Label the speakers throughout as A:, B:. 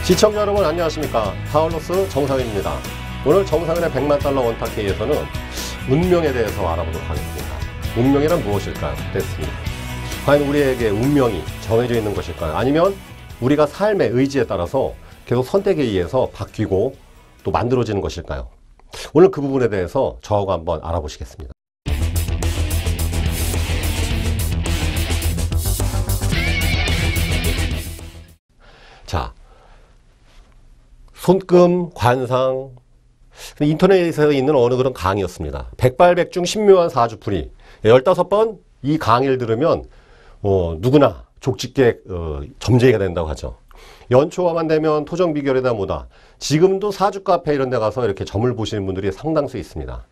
A: 시청자 여러분 안녕하십니까. 카를로스 정상현입니다. 오늘 정상현의 100만 달러 원탁회의에서는 운명에 대해서 알아보도록 하겠습니다. 운명이란 무엇일까요? 됐습니다. 과연 우리에게 운명이 정해져 있는 것일까요? 아니면 우리가 삶의 의지에 따라서 계속 선택에 의해서 바뀌고 또 만들어지는 것일까요? 오늘 그 부분에 대해서 저하고 한번 알아보시겠습니다. 자, 손금, 관상, 인터넷에 있는 어느 그런 강의였습니다. 백발백중 신묘한 사주풀이 15번 이 강의를 들으면 누구나 족집게 점쟁이가 된다고 하죠. 연초와만 되면 토정비결이다 뭐다. 지금도 사주 카페 이런 데 가서 이렇게 점을 보시는 분들이 상당수 있습니다.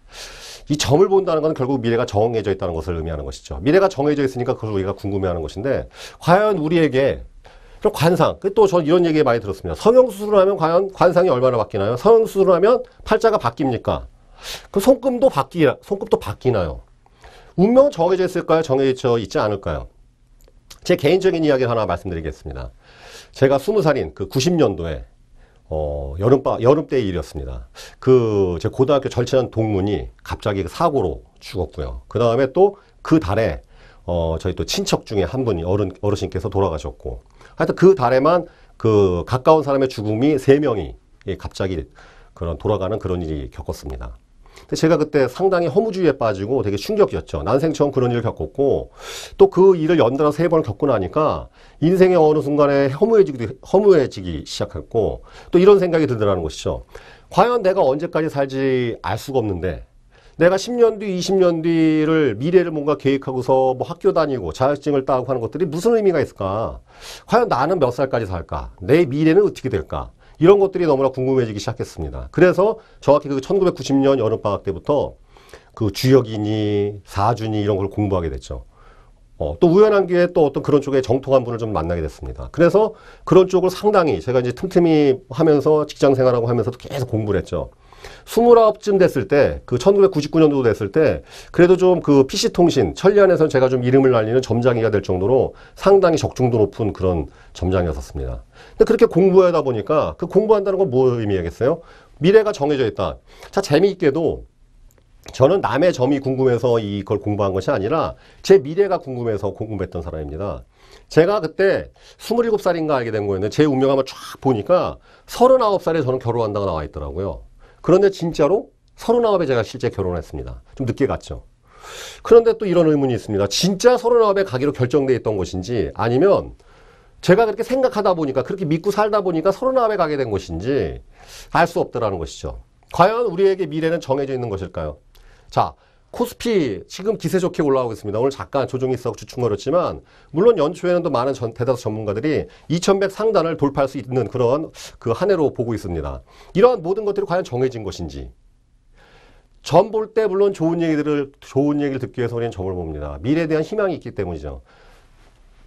A: 이 점을 본다는 건 결국 미래가 정해져 있다는 것을 의미하는 것이죠. 미래가 정해져 있으니까 그걸 우리가 궁금해하는 것인데 과연 우리에게 관상, 또 저 이런 얘기 많이 들었습니다. 성형수술을 하면 과연 관상이 얼마나 바뀌나요? 성형수술을 하면 팔자가 바뀝니까? 그 손금도 바뀌나요? 운명은 정해져 있을까요? 정해져 있지 않을까요? 제 개인적인 이야기를 하나 말씀드리겠습니다. 제가 20살인 그 90년도에 여름 때의 일이었습니다. 제 고등학교 절친한 동문이 갑자기 사고로 죽었고요. 그 다음에 또 그 달에 저희 또 친척 중에 한 분이 어르신께서 돌아가셨고, 하여튼 그 달에만 그 가까운 사람의 죽음이 3명이 갑자기 돌아가는 그런 일이 겪었습니다. 근데 제가 그때 상당히 허무주의에 빠지고 되게 충격이었죠. 난생 처음 그런 일을 겪었고, 또 그 일을 연달아 3번을 겪고 나니까 인생의 어느 순간에 허무해지기 시작했고, 또 이런 생각이 들더라는 것이죠. 과연 내가 언제까지 살지 알 수가 없는데, 내가 10년 뒤, 20년 뒤를 미래를 뭔가 계획하고서 뭐 학교 다니고 자격증을 따고 하는 것들이 무슨 의미가 있을까? 과연 나는 몇 살까지 살까? 내 미래는 어떻게 될까? 이런 것들이 너무나 궁금해지기 시작했습니다. 그래서 정확히 그 1990년 여름방학 때부터 그 주역이니 사주니 이런 걸 공부하게 됐죠. 또 우연한 기회에 또 어떤 그런 쪽에 정통한 분을 좀 만나게 됐습니다. 그래서 그런 쪽을 상당히 제가 이제 틈틈이 하면서 직장 생활하고 하면서도 계속 공부를 했죠. 29쯤 됐을 때, 그 1999년도 됐을 때, 그래도 좀 그 PC통신, 천리안에서는 제가 좀 이름을 날리는 점장이가 될 정도로 상당히 적중도 높은 그런 점장이었습니다. 근데 그렇게 공부하다 보니까 그 공부한다는 건 뭐 의미겠어요? 미래가 정해져 있다. 자, 재미있게도 저는 남의 점이 궁금해서 이걸 공부한 것이 아니라 제 미래가 궁금해서 공부했던 사람입니다. 제가 그때 27살인가 알게 된 거였는데 제 운명 한번 쫙 보니까 39살에 저는 결혼한다고 나와 있더라고요. 그런데 진짜로 39에 제가 실제 결혼했습니다. 좀 늦게 갔죠. 그런데 또 이런 의문이 있습니다. 진짜 39에 가기로 결정되어 있던 것인지, 아니면 제가 그렇게 생각하다 보니까, 그렇게 믿고 살다 보니까 39에 가게 된 것인지 알 수 없더라는 것이죠. 과연 우리에게 미래는 정해져 있는 것일까요? 자, 코스피 지금 기세 좋게 올라오고 있습니다. 오늘 잠깐 조정이 있어 주춤거렸지만, 물론 연초에는 또 많은 대다수 전문가들이 2100 상단을 돌파할 수 있는 그런 한 해로 보고 있습니다. 이러한 모든 것들이 과연 정해진 것인지. 점 볼 때 물론 좋은 얘기를 듣기 위해서 우리는 점을 봅니다. 미래에 대한 희망이 있기 때문이죠.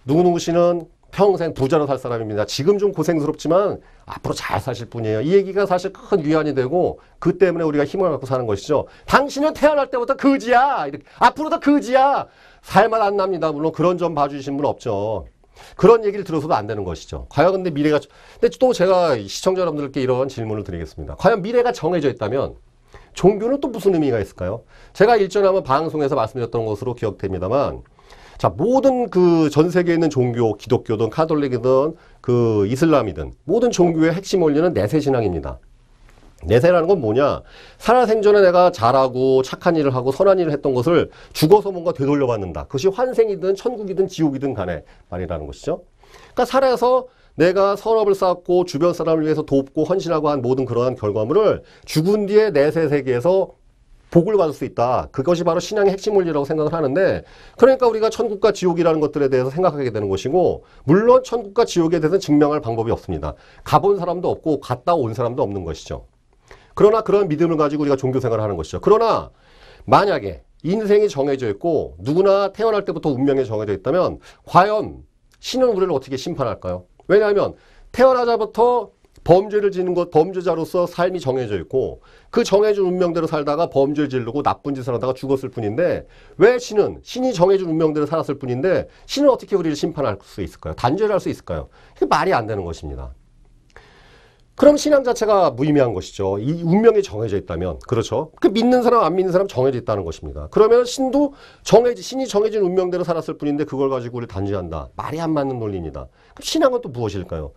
A: 누구누구 씨는 평생 부자로 살 사람입니다. 지금 좀 고생스럽지만 앞으로 잘 사실 뿐이에요. 이 얘기가 사실 큰 위안이 되고, 그 때문에 우리가 힘을 갖고 사는 것이죠. 당신은 태어날 때부터 거지야. 앞으로도 거지야. 살맛 안 납니다. 물론 그런 점 봐주신 분 없죠. 그런 얘기를 들어서도 안 되는 것이죠. 과연 근데 근데 또 제가 시청자 여러분들께 이런 질문을 드리겠습니다. 과연 미래가 정해져 있다면 종교는 또 무슨 의미가 있을까요? 제가 일전에 한번 방송에서 말씀드렸던 것으로 기억됩니다만, 자, 모든 전 세계에 있는 종교, 기독교든 카톨릭이든 이슬람이든 모든 종교의 핵심 원리는 내세신앙입니다. 내세라는 건 뭐냐? 살아생전에 내가 잘하고 착한 일을 하고 선한 일을 했던 것을 죽어서 뭔가 되돌려받는다. 그것이 환생이든 천국이든 지옥이든 간에 말이라는 것이죠. 그러니까 살아서 내가 선업을 쌓고 주변 사람을 위해서 돕고 헌신하고 한 모든 그러한 결과물을 죽은 뒤에 내세 세계에서 복을 받을 수 있다. 그것이 바로 신앙의 핵심 원리라고 생각을 하는데, 그러니까 우리가 천국과 지옥이라는 것들에 대해서 생각하게 되는 것이고, 물론 천국과 지옥에 대해서는 증명할 방법이 없습니다. 가본 사람도 없고 갔다 온 사람도 없는 것이죠. 그러나 그런 믿음을 가지고 우리가 종교 생활을 하는 것이죠. 그러나 만약에 인생이 정해져 있고 누구나 태어날 때부터 운명이 정해져 있다면 과연 신은 우리를 어떻게 심판할까요? 왜냐하면 태어나자부터 범죄를 지는 것, 범죄자로서 삶이 정해져 있고, 그 정해진 운명대로 살다가 범죄를 지르고 나쁜 짓을 하다가 죽었을 뿐인데, 왜 신이 정해진 운명대로 살았을 뿐인데 신은 어떻게 우리를 심판할 수 있을까요? 단죄를 할 수 있을까요? 이게 말이 안 되는 것입니다. 그럼 신앙 자체가 무의미한 것이죠. 이 운명이 정해져 있다면. 그렇죠. 그 믿는 사람 안 믿는 사람 정해져 있다는 것입니다. 그러면 신도 신이 정해진 운명대로 살았을 뿐인데 그걸 가지고 우리를 단죄한다. 말이 안 맞는 논리입니다. 그럼 신앙은 또 무엇일까요?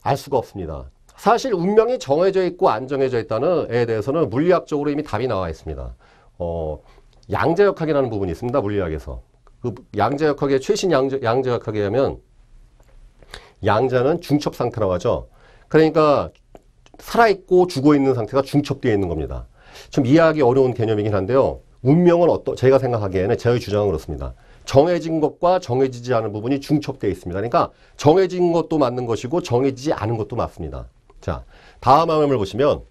A: 알 수가 없습니다. 사실 운명이 정해져 있고 안 정해져 있다는 에 대해서는 물리학적으로 이미 답이 나와 있습니다. 양자역학이라는 부분이 있습니다. 물리학에서. 그 양자역학의 최신 양자역학에 하면 양자는 중첩 상태라고 하죠. 그러니까 살아있고 죽어있는 상태가 중첩되어 있는 겁니다. 좀 이해하기 어려운 개념이긴 한데요. 운명은 제가 생각하기에는 제 주장은 그렇습니다. 정해진 것과 정해지지 않은 부분이 중첩되어 있습니다. 그러니까 정해진 것도 맞는 것이고 정해지지 않은 것도 맞습니다. 자, 다음 화면을 보시면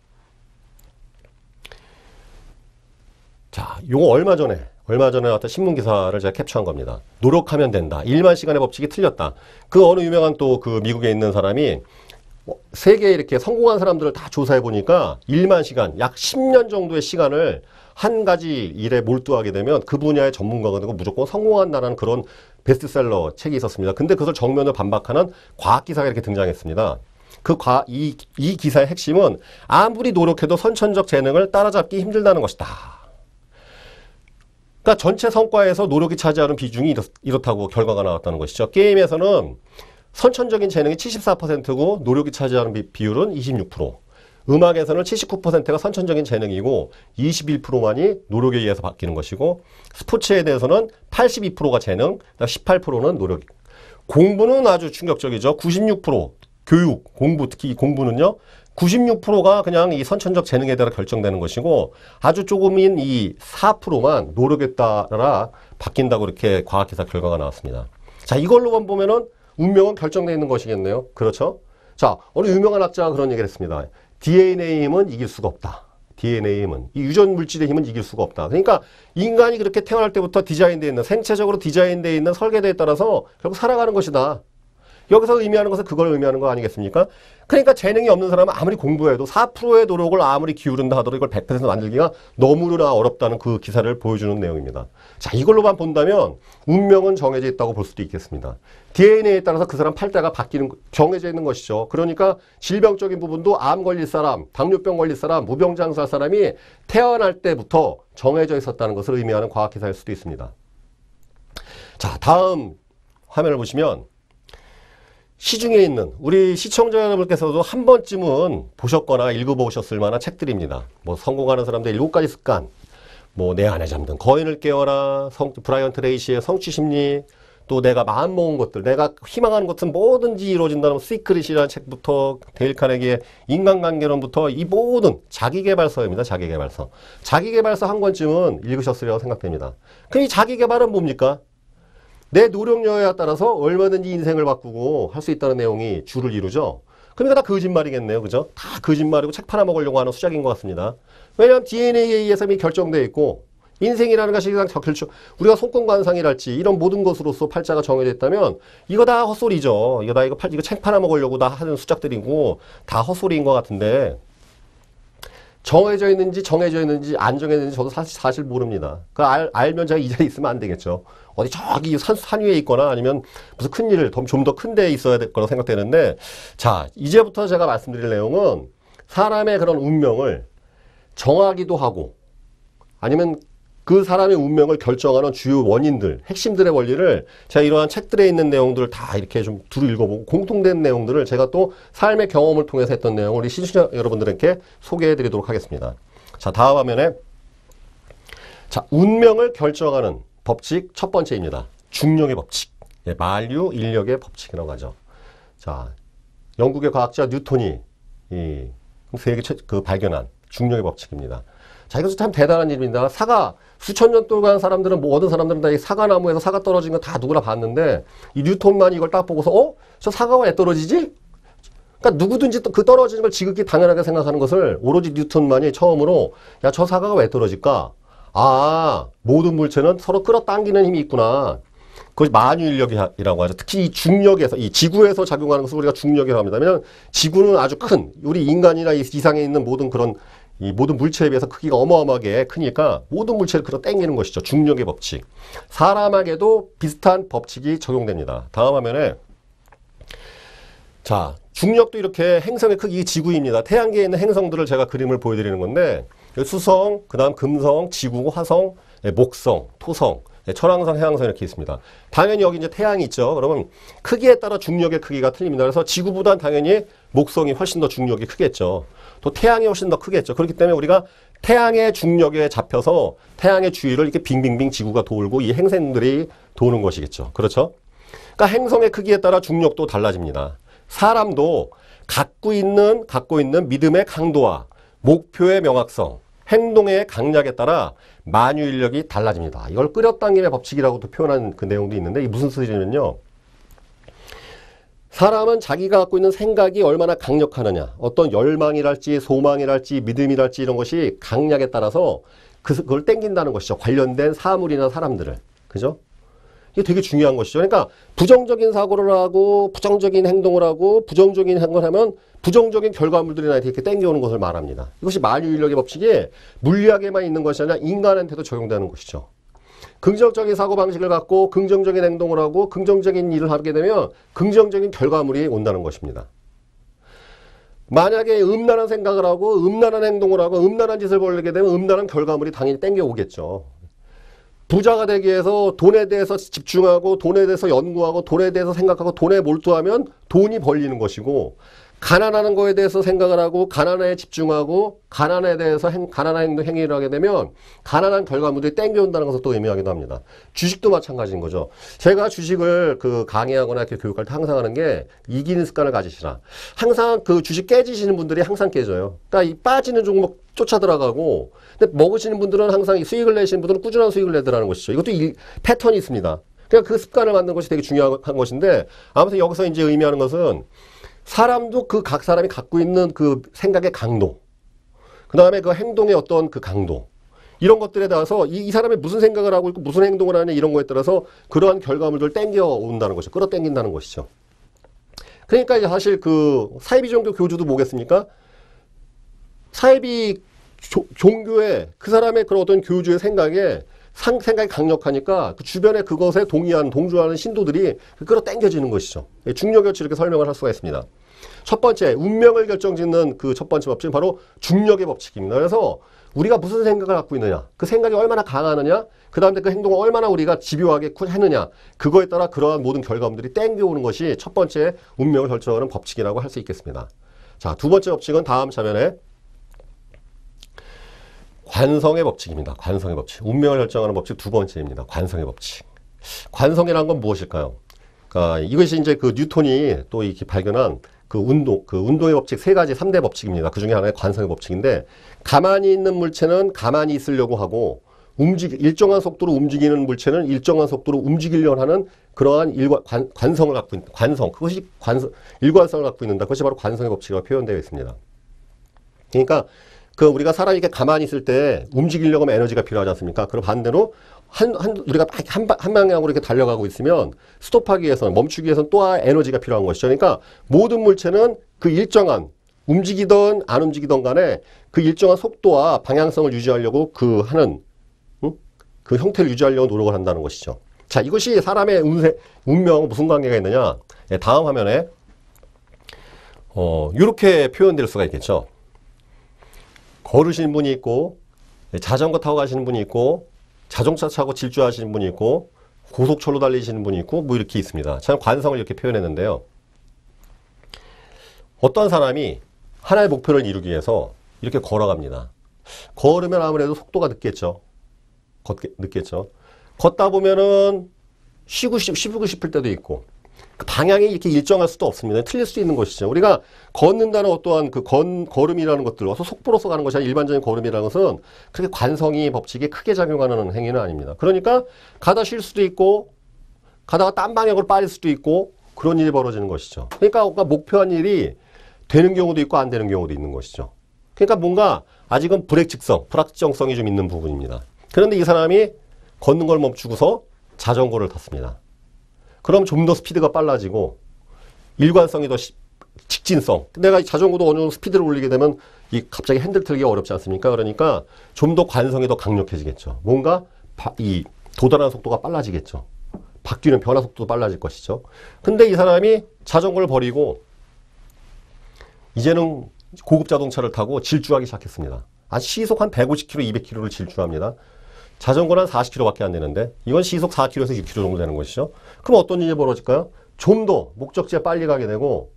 A: 자, 요거 얼마 전에 어떤 신문 기사를 제가 캡처한 겁니다. 노력하면 된다. 1만 시간의 법칙이 틀렸다. 그 어느 유명한 또 그 미국에 있는 사람이 세계에 이렇게 성공한 사람들을 다 조사해 보니까 1만 시간, 약 10년 정도의 시간을 한 가지 일에 몰두하게 되면 그 분야의 전문가가 되고 무조건 성공한다는 그런 베스트셀러 책이 있었습니다. 근데 그것을 정면으로 반박하는 과학 기사가 이렇게 등장했습니다. 이 기사의 핵심은 아무리 노력해도 선천적 재능을 따라잡기 힘들다는 것이다. 그러니까 전체 성과에서 노력이 차지하는 비중이 이렇다고 결과가 나왔다는 것이죠. 게임에서는 선천적인 재능이 74%고 노력이 차지하는 비율은 26%. 음악에서는 79%가 선천적인 재능이고 21%만이 노력에 의해서 바뀌는 것이고 스포츠에 대해서는 82%가 재능, 18%는 노력. 공부는 아주 충격적이죠. 96%. 교육, 공부, 특히 공부는요. 96%가 그냥 이 선천적 재능에 따라 결정되는 것이고 아주 조금인 이 4%만 노력에 따라 바뀐다고 이렇게 과학기사 결과가 나왔습니다. 자, 이걸로만 보면은 운명은 결정되어 있는 것이겠네요. 그렇죠? 자, 어느 유명한 학자가 그런 얘기를 했습니다. DNA의 힘은 이길 수가 없다. DNA의 힘은. 이 유전 물질의 힘은 이길 수가 없다. 그러니까 인간이 그렇게 태어날 때부터 디자인되어 있는, 생체적으로 디자인되어 있는 설계도에 따라서 결국 살아가는 것이다. 여기서 의미하는 것은 그걸 의미하는 거 아니겠습니까? 그러니까 재능이 없는 사람은 아무리 공부해도 4%의 노력을 아무리 기울인다 하더라도 이걸 100% 만들기가 너무나 어렵다는 그 기사를 보여주는 내용입니다. 자, 이걸로만 본다면 운명은 정해져 있다고 볼 수도 있겠습니다. DNA에 따라서 그 사람 팔자가 정해져 있는 것이죠. 그러니까 질병적인 부분도 암 걸릴 사람, 당뇨병 걸릴 사람, 무병장수할 사람이 태어날 때부터 정해져 있었다는 것을 의미하는 과학기사일 수도 있습니다. 자, 다음 화면을 보시면 시중에 있는 우리 시청자 여러분께서도 한 번쯤은 보셨거나 읽어보셨을 만한 책들입니다. 뭐 성공하는 사람들의 7가지 습관, 뭐 내 안에 잠든 거인을 깨워라, 브라이언 트레이시의 성취심리, 또 내가 마음 먹은 것들, 내가 희망하는 것은 뭐든지 이루어진다는 시크릿이라는 책부터 데일 카네기의 인간관계론부터 이 모든 자기계발서입니다. 자기계발서. 자기계발서 한 권쯤은 읽으셨으리라고 생각됩니다. 그럼 이 자기계발은 뭡니까? 내 노력력에 따라서 얼마든지 인생을 바꾸고 할 수 있다는 내용이 주를 이루죠. 그러니까 다 거짓말이겠네요. 그죠? 다 거짓말이고 책 팔아먹으려고 하는 수작인 것 같습니다. 왜냐하면 DNA에 의해서 이미 결정되어 있고 인생이라는 것이 우리가 손권관상이랄지 이런 모든 것으로서 팔자가 정해져 있다면 이거 다 헛소리죠. 이거 책 팔아먹으려고 다 하는 수작들이고 다 헛소리인 것 같은데 정해져 있는지 안 정해져 있는지 저도 사실 모릅니다. 알면 제가 이 자리에 있으면 안 되겠죠. 어디 저기 산 위에 있거나 아니면 무슨 큰 일을 좀 더 큰 데에 있어야 될 거라고 생각되는데 자, 이제부터 제가 말씀드릴 내용은 사람의 그런 운명을 정하기도 하고 아니면 그 사람의 운명을 결정하는 주요 원인들, 핵심들의 원리를 제가 이러한 책들에 있는 내용들을 다 이렇게 좀 두루 읽어보고 공통된 내용들을 제가 또 삶의 경험을 통해서 했던 내용을 우리 시청자 여러분들에게 소개해 드리도록 하겠습니다. 자, 다음 화면에 자, 운명을 결정하는 법칙 첫 번째입니다. 중력의 법칙. 예, 만유 인력의 법칙이라고 하죠. 자, 영국의 과학자 뉴턴이 세계 발견한 중력의 법칙입니다. 자, 이것은 참 대단한 일입니다. 수천 년 동안 사람들은, 모든 사람들은 다 이 사과나무에서 사과 떨어진 거 다 누구나 봤는데, 이 뉴턴만 이걸 딱 보고서, 저 사과가 왜 떨어지지? 그러니까 누구든지 그 떨어지는 걸 지극히 당연하게 생각하는 것을 오로지 뉴턴만이 처음으로, 야, 저 사과가 왜 떨어질까? 아, 모든 물체는 서로 끌어당기는 힘이 있구나. 그것이 만유인력이라고 하죠. 특히 이 중력에서, 이 지구에서 작용하는 것을 우리가 중력이라고 합니다. 왜냐하면 지구는 아주 큰, 우리 인간이나 이 이상에 있는 모든 그런 이 모든 물체에 비해서 크기가 어마어마하게 크니까 모든 물체를 끌어 당기는 것이죠. 중력의 법칙. 사람에게도 비슷한 법칙이 적용됩니다. 다음 화면에 자, 중력도 이렇게 행성의 크기 지구입니다. 태양계에 있는 행성들을 제가 그림을 보여드리는 건데 수성, 그 다음 금성, 지구, 화성, 목성, 토성, 천왕성, 해왕성 이렇게 있습니다. 당연히 여기 이제 태양이 있죠. 그러면 크기에 따라 중력의 크기가 틀립니다. 그래서 지구보다는 당연히 목성이 훨씬 더 중력이 크겠죠. 또 태양이 훨씬 더 크겠죠. 그렇기 때문에 우리가 태양의 중력에 잡혀서 태양의 주위를 이렇게 빙빙빙 지구가 돌고 이 행성들이 도는 것이겠죠. 그렇죠? 그러니까 행성의 크기에 따라 중력도 달라집니다. 사람도 갖고 있는 믿음의 강도와 목표의 명확성, 행동의 강약에 따라 만유인력이 달라집니다. 이걸 끌어당김의 법칙이라고도 표현한 그 내용도 있는데 이게 무슨 뜻이냐면요. 사람은 자기가 갖고 있는 생각이 얼마나 강력하느냐, 어떤 열망이랄지 소망이랄지 믿음이랄지 이런 것이 강약에 따라서 그걸 땡긴다는 것이죠. 관련된 사물이나 사람들을. 그죠? 이게 되게 중요한 것이죠. 그러니까 부정적인 사고를 하고 부정적인 행동을 하고 부정적인 행동을 하면 부정적인 결과물들이 나한테 이렇게 땡겨오는 것을 말합니다. 이것이 만유인력의 법칙이 물리학에만 있는 것이 아니라 인간한테도 적용되는 것이죠. 긍정적인 사고방식을 갖고 긍정적인 행동을 하고 긍정적인 일을 하게 되면 긍정적인 결과물이 온다는 것입니다. 만약에 음란한 생각을 하고 음란한 행동을 하고 음란한 짓을 벌이게 되면 음란한 결과물이 당연히 땡겨오겠죠. 부자가 되기 위해서 돈에 대해서 집중하고 돈에 대해서 연구하고 돈에 대해서 생각하고 돈에 몰두하면 돈이 벌리는 것이고 가난하는 거에 대해서 생각을 하고 가난에 집중하고 가난에 대해서 가난한 행위를 하게 되면 가난한 결과물들이 땡겨온다는 것을 또 의미하기도 합니다. 주식도 마찬가지인 거죠. 제가 주식을 강의하거나 이렇게 교육할 때 항상 하는 게 이기는 습관을 가지시라. 항상 그 주식 깨지시는 분들이 항상 깨져요. 그러니까 이 빠지는 종목 쫓아 들어가고 근데 먹으시는 분들은 항상 수익을 내시는 분들은 꾸준한 수익을 내더라는 것이죠. 이것도 패턴이 있습니다. 그러니까 그 습관을 만드는 것이 되게 중요한 것인데 아무튼 여기서 이제 의미하는 것은 사람도 각 사람이 갖고 있는 그 생각의 강도, 그 다음에 그 행동의 어떤 그 강도, 이런 것들에 따라서 이 사람이 무슨 생각을 하고 있고 무슨 행동을 하냐 이런 거에 따라서 그러한 결과물들을 땡겨온다는 것이죠. 끌어당긴다는 것이죠. 그러니까 이제 사실 그 사이비 종교 교주도 뭐겠습니까? 사이비 종교에 그 사람의 그런 어떤 교주의 생각이 강력하니까 그 주변에 그것에 동조하는 신도들이 끌어당겨지는 것이죠. 중력의 법칙 이렇게 설명을 할 수가 있습니다. 첫 번째, 운명을 결정짓는 그 첫 번째 법칙은 바로 중력의 법칙입니다. 그래서 우리가 무슨 생각을 갖고 있느냐, 그 생각이 얼마나 강하느냐, 그 다음에 그 행동을 얼마나 우리가 집요하게 했느냐, 그거에 따라 그러한 모든 결과물들이 땡겨오는 것이 첫 번째 운명을 결정하는 법칙이라고 할 수 있겠습니다. 자, 두 번째 법칙은 다음 장면에 관성의 법칙입니다. 관성의 법칙. 운명을 결정하는 법칙 두 번째입니다. 관성의 법칙. 관성이라는 건 무엇일까요? 그러니까 이것이 이제 그 뉴턴이 또 이렇게 발견한 그 운동의 법칙 세 가지 3대 법칙입니다. 그 중에 하나가 관성의 법칙인데 가만히 있는 물체는 가만히 있으려고 하고 일정한 속도로 움직이는 물체는 일정한 속도로 움직이려고 하는 그러한 관성을 갖고 있는 그것이 일관성을 갖고 있는다. 그것이 바로 관성의 법칙이라고 표현되어 있습니다. 그러니까 우리가 사람이 이렇게 가만히 있을 때 움직이려고 하면 에너지가 필요하지 않습니까? 그리고 반대로 우리가 한 방향으로 이렇게 달려가고 있으면 스톱하기 위해서는, 멈추기 위해서는 또한 에너지가 필요한 것이죠. 그러니까 모든 물체는 그 일정한, 움직이던 안 움직이던 간에 그 일정한 속도와 방향성을 유지하려고 그 형태를 유지하려고 노력을 한다는 것이죠. 자, 이것이 사람의 운명과 무슨 관계가 있느냐? 다음 화면에, 이렇게 표현될 수가 있겠죠. 걸으시는 분이 있고 자전거 타고 가시는 분이 있고 자동차 타고 질주하시는 분이 있고 고속철로 달리시는 분이 있고 뭐 이렇게 있습니다. 참 관성을 이렇게 표현했는데요. 어떤 사람이 하나의 목표를 이루기 위해서 이렇게 걸어갑니다. 걸으면 아무래도 속도가 늦겠죠. 걷다 보면은 쉬고 싶을 때도 있고 그 방향이 이렇게 일정할 수도 없습니다. 틀릴 수 있는 것이죠. 우리가 걷는다는 어떠한 그 걸음이라는 것들, 와서 속보로서 가는 것이 아니라 일반적인 걸음이라는 것은 그렇게 관성이 법칙에 크게 작용하는 행위는 아닙니다. 그러니까 가다 쉴 수도 있고, 가다가 딴 방향으로 빠질 수도 있고, 그런 일이 벌어지는 것이죠. 그러니까 목표한 일이 되는 경우도 있고 안 되는 경우도 있는 것이죠. 그러니까 뭔가 아직은 불확정성이 좀 있는 부분입니다. 그런데 이 사람이 걷는 걸 멈추고서 자전거를 탔습니다. 그럼 좀 더 스피드가 빨라지고 일관성이 더 직진성. 내가 자전거도 어느 정도 스피드를 올리게 되면 갑자기 핸들 틀기가 어렵지 않습니까? 그러니까 좀 더 관성이 더 강력해지겠죠. 뭔가 도달하는 속도가 빨라지겠죠. 바뀌는 변화 속도도 빨라질 것이죠. 근데 이 사람이 자전거를 버리고 이제는 고급 자동차를 타고 질주하기 시작했습니다. 시속 한 150km, 200km를 질주합니다. 자전거는 한 40km밖에 안 되는데 이건 시속 4km에서 6km 정도 되는 것이죠. 그럼 어떤 일이 벌어질까요? 좀 더 목적지에 빨리 가게 되고